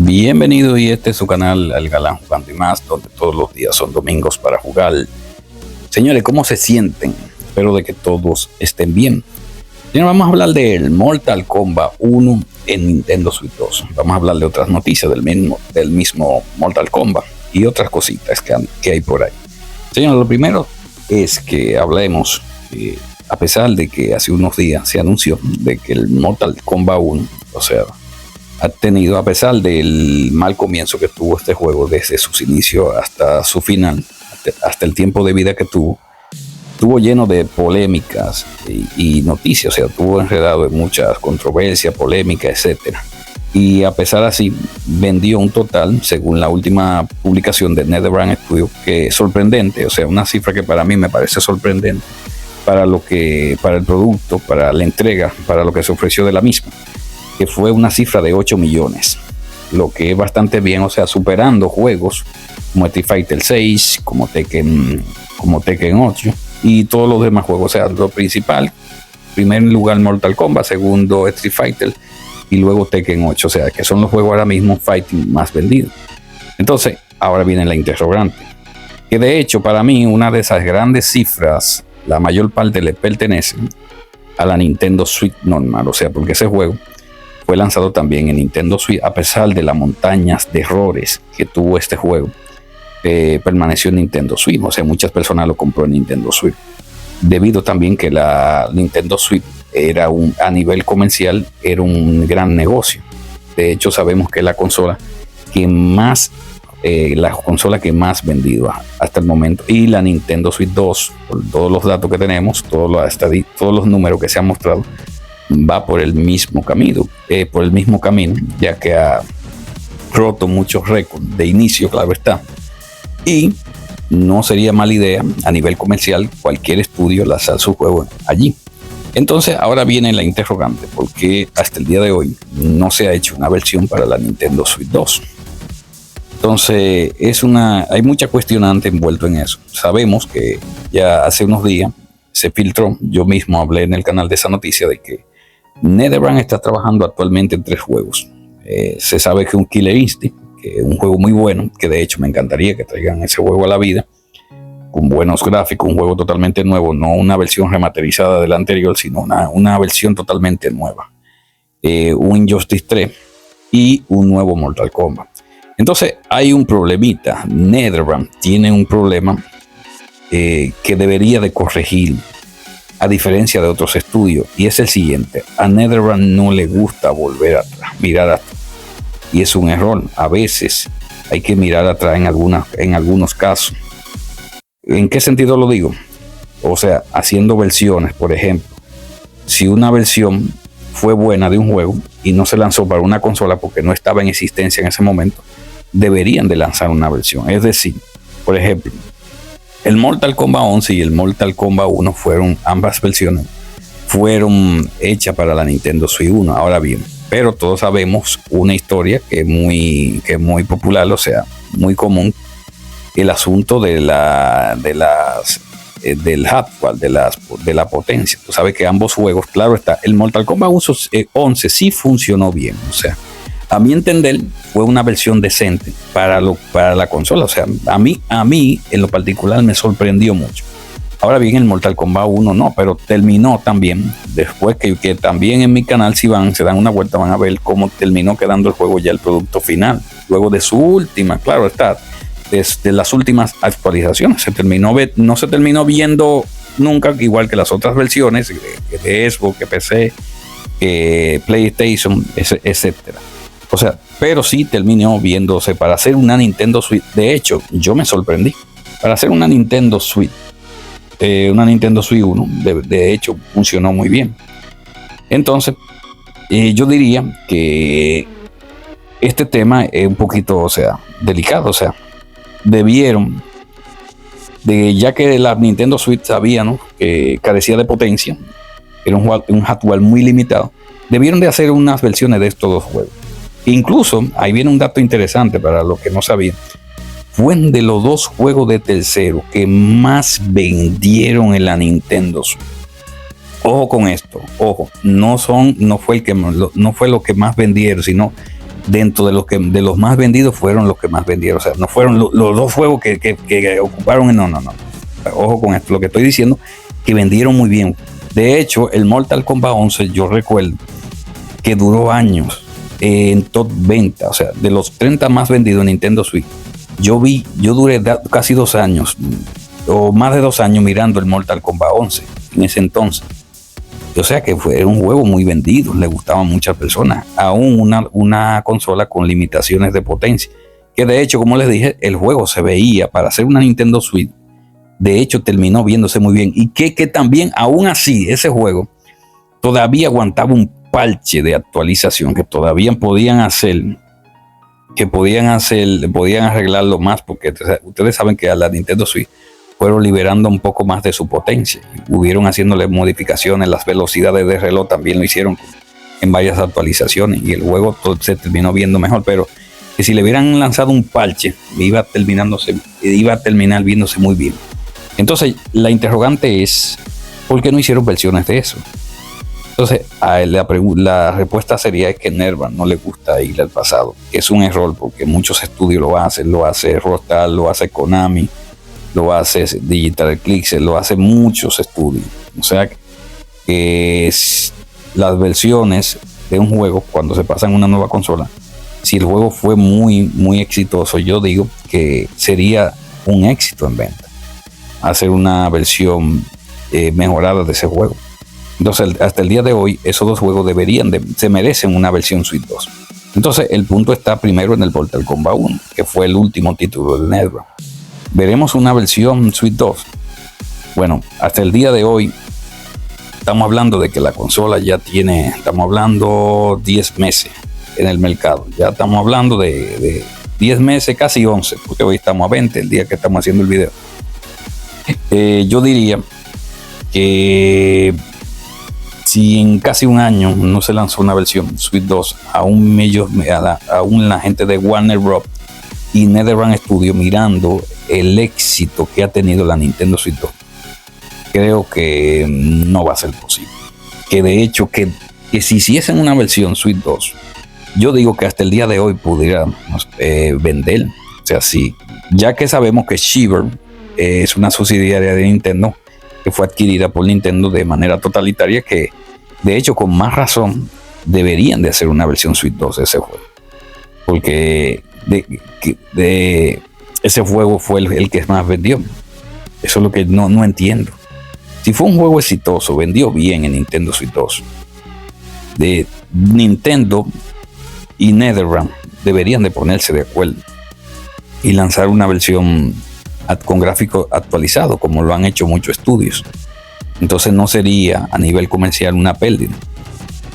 Bienvenido, y este es su canal El Galán Jugando y Más, donde todos los días son domingos para jugar. Señores, ¿cómo se sienten? Espero de que todos estén bien. Señores, vamos a hablar del Mortal Kombat 1 en Nintendo Switch 2. Vamos a hablar de otras noticias del mismo Mortal Kombat y otras cositas que hay por ahí. Señores, lo primero es que hablemos, a pesar de que hace unos días se anunció de que el Mortal Kombat 1, o sea, ha tenido, a pesar del mal comienzo que tuvo este juego desde sus inicios hasta su final, hasta el tiempo de vida que estuvo lleno de polémicas y noticias, o sea, estuvo enredado en muchas controversias, polémicas, etcétera. Y a pesar así, vendió un total, según la última publicación de NetherRealm Studios, que es sorprendente, o sea, una cifra que para mí me parece sorprendente para el producto, para la entrega, para lo que se ofreció de la misma, que fue una cifra de 8 millones, lo que es bastante bien, o sea, superando juegos como Street Fighter 6, como Tekken 8 y todos los demás juegos. O sea, lo principal, primer lugar Mortal Kombat, segundo Street Fighter y luego Tekken 8, o sea, que son los juegos ahora mismo fighting más vendidos. Entonces, ahora viene la interrogante, que de hecho para mí una de esas grandes cifras, la mayor parte le pertenece a la Nintendo Switch normal, o sea, porque ese juego fue lanzado también en Nintendo Switch, a pesar de las montañas de errores que tuvo este juego. Permaneció en Nintendo Switch, o sea, muchas personas lo compró en Nintendo Switch, debido también que la Nintendo Switch a nivel comercial era un gran negocio. De hecho, sabemos que es la consola que más vendido hasta el momento, y la Nintendo Switch 2, por todos los datos que tenemos, todos los números que se han mostrado, va por el mismo camino, ya que ha roto muchos récords de inicio, claro está, y no sería mala idea a nivel comercial cualquier estudio lanzar su juego allí. Entonces ahora viene la interrogante, porque hasta el día de hoy no se ha hecho una versión para la Nintendo Switch 2. Entonces hay mucha cuestionante envuelto en eso. Sabemos que ya hace unos días se filtró, yo mismo hablé en el canal de esa noticia, de que NetherRealm está trabajando actualmente en 3 juegos. Se sabe que un Killer Instinct, que es un juego muy bueno, que de hecho me encantaría que traigan ese juego a la vida, con buenos gráficos, un juego totalmente nuevo, no una versión remasterizada del anterior, sino una versión totalmente nueva. Un Injustice 3 y un nuevo Mortal Kombat. Entonces hay un problemita. NetherRealm tiene un problema que debería de corregir, a diferencia de otros estudios, y es el siguiente: a NetherRealm no le gusta volver atrás, mirar atrás, y es un error. A veces hay que mirar atrás en algunos casos. ¿En qué sentido lo digo? O sea, haciendo versiones, por ejemplo, si una versión fue buena de un juego y no se lanzó para una consola porque no estaba en existencia en ese momento, deberían de lanzar una versión. Es decir, por ejemplo, el Mortal Kombat 11 y el Mortal Kombat 1 ambas versiones fueron hechas para la Nintendo Switch 1. Ahora bien, pero todos sabemos una historia que es muy popular, o sea, muy común, el asunto del hardware, de la potencia. Tú sabes que ambos juegos, claro está, el Mortal Kombat 11 sí funcionó bien, o sea, a mi entender fue una versión decente para la consola. O sea, a mí en lo particular me sorprendió mucho. Ahora bien, el Mortal Kombat 1 no, pero terminó también, después que también en mi canal, si se dan una vuelta, van a ver cómo terminó quedando el juego ya el producto final, luego de su última, claro está, desde las últimas actualizaciones. No se terminó viendo nunca igual que las otras versiones de Xbox, que PC, PlayStation, etcétera. O sea, pero sí terminó viéndose para hacer una Nintendo Switch. De hecho, yo me sorprendí. Para hacer una Nintendo Switch, una Nintendo Switch 1, de hecho, funcionó muy bien. Entonces, yo diría que este tema es un poquito, o sea, delicado. O sea, debieron, ya que la Nintendo Switch sabía, ¿no?, que carecía de potencia, era un hardware muy limitado, debieron de hacer unas versiones de estos dos juegos. Incluso, ahí viene un dato interesante para los que no sabían: fue de los 2 juegos de tercero que más vendieron en la Nintendo Switch. Ojo con esto, ojo, no fue lo que más vendieron, sino dentro de los más vendidos fueron los que más vendieron. O sea, no fueron los dos juegos que ocuparon. No. Ojo con esto, lo que estoy diciendo, que vendieron muy bien. De hecho, el Mortal Kombat 11, yo recuerdo que duró años en top venta. O sea, de los 30 más vendidos en Nintendo Switch, yo duré casi 2 años o más de 2 años mirando el Mortal Kombat 11 en ese entonces. O sea que fue un juego muy vendido, le gustaban a muchas personas, aún una consola con limitaciones de potencia, que de hecho, como les dije, el juego se veía para hacer una Nintendo Switch, de hecho terminó viéndose muy bien, y que también, aún así, ese juego todavía aguantaba un parche de actualización que todavía podían arreglarlo más, porque ustedes saben que a la Nintendo Switch fueron liberando un poco más de su potencia. Hubieron haciéndole modificaciones, las velocidades de reloj también lo hicieron en varias actualizaciones y el juego se terminó viendo mejor, pero que si le hubieran lanzado un parche iba a terminar viéndose muy bien. Entonces la interrogante es, ¿por qué no hicieron versiones de eso? Entonces la respuesta sería que Nerva no le gusta ir al pasado, que es un error porque muchos estudios lo hace Rockstar, lo hace Konami, lo hace Digital Eclipse, lo hace muchos estudios. O sea que las versiones de un juego, cuando se pasan a una nueva consola, si el juego fue muy, muy exitoso, yo digo que sería un éxito en venta hacer una versión mejorada de ese juego. Entonces, hasta el día de hoy, esos dos juegos se merecen una versión Switch 2. Entonces, el punto está primero en el Mortal Kombat 1, que fue el último título de NetherRealm. ¿Veremos una versión Switch 2? Bueno, hasta el día de hoy estamos hablando de que la consola ya estamos hablando 10 meses en el mercado. Ya estamos hablando de 10 meses, casi 11, porque hoy estamos a 20, el día que estamos haciendo el video. Yo diría que si en casi un año no se lanzó una versión Switch 2, aún la gente de Warner Bros. Y NetherRealm Studio mirando el éxito que ha tenido la Nintendo Switch 2, creo que no va a ser posible. Que de hecho, que si hiciesen una versión Switch 2, yo digo que hasta el día de hoy pudiera vender. O sea, sí, ya que sabemos que Shiver es una subsidiaria de Nintendo que fue adquirida por Nintendo de manera totalitaria, que de hecho con más razón deberían de hacer una versión Switch 2 de ese juego, porque ese juego fue el que más vendió. Eso es lo que no entiendo. Si fue un juego exitoso, vendió bien en Nintendo Switch 2, de Nintendo y NetherRealm deberían de ponerse de acuerdo y lanzar una versión con gráfico actualizado, como lo han hecho muchos estudios. Entonces no sería a nivel comercial una pérdida.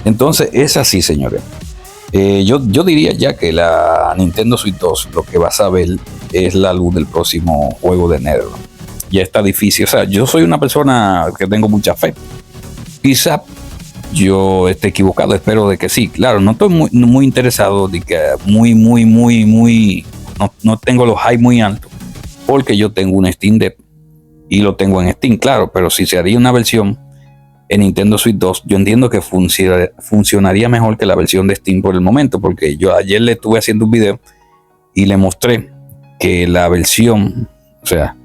Entonces es así, señores. Yo diría ya que la Nintendo Switch 2 lo que vas a ver es la luz del próximo juego de NetherRealm. Ya está difícil. O sea, yo soy una persona que tengo mucha fe. Quizá yo esté equivocado, espero de que sí. Claro, no estoy muy interesado, de que no tengo los hype muy altos, porque yo tengo un Steam Deck y lo tengo en Steam, claro, pero si se haría una versión en Nintendo Switch 2, yo entiendo que funcionaría mejor que la versión de Steam por el momento, porque yo ayer le estuve haciendo un video y le mostré que la versión, o sea,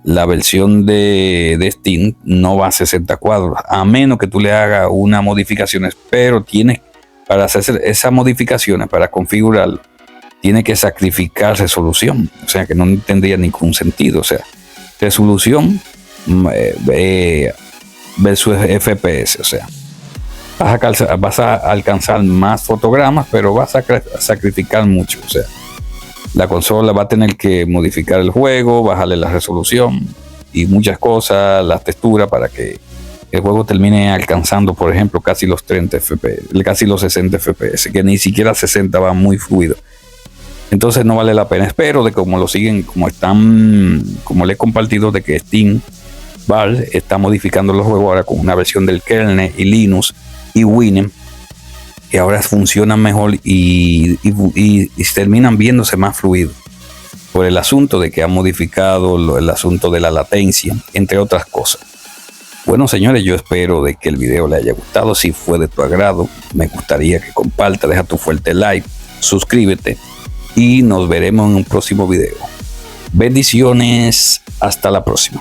la versión de Steam no va a 60 cuadros, a menos que tú le hagas unas modificaciones, pero para hacer esas modificaciones, para configurarlo, tiene que sacrificar resolución, o sea que no tendría ningún sentido. O sea, resolución versus FPS, o sea, vas a alcanzar más fotogramas, pero vas a sacrificar mucho. O sea, la consola va a tener que modificar el juego, bajarle la resolución y muchas cosas, las texturas, para que el juego termine alcanzando, por ejemplo, casi los 30 FPS, casi los 60 FPS, que ni siquiera 60 va muy fluido. Entonces no vale la pena. Espero de como lo siguen, como le he compartido, de que Steam Valve está modificando los juegos ahora con una versión del kernel y Linux y Windows, que ahora funcionan mejor y terminan viéndose más fluidos, por el asunto de que ha modificado el asunto de la latencia, entre otras cosas. Bueno, señores, yo espero de que el video le haya gustado. Si fue de tu agrado, me gustaría que compartas, deja tu fuerte like, suscríbete y nos veremos en un próximo video. Bendiciones, hasta la próxima.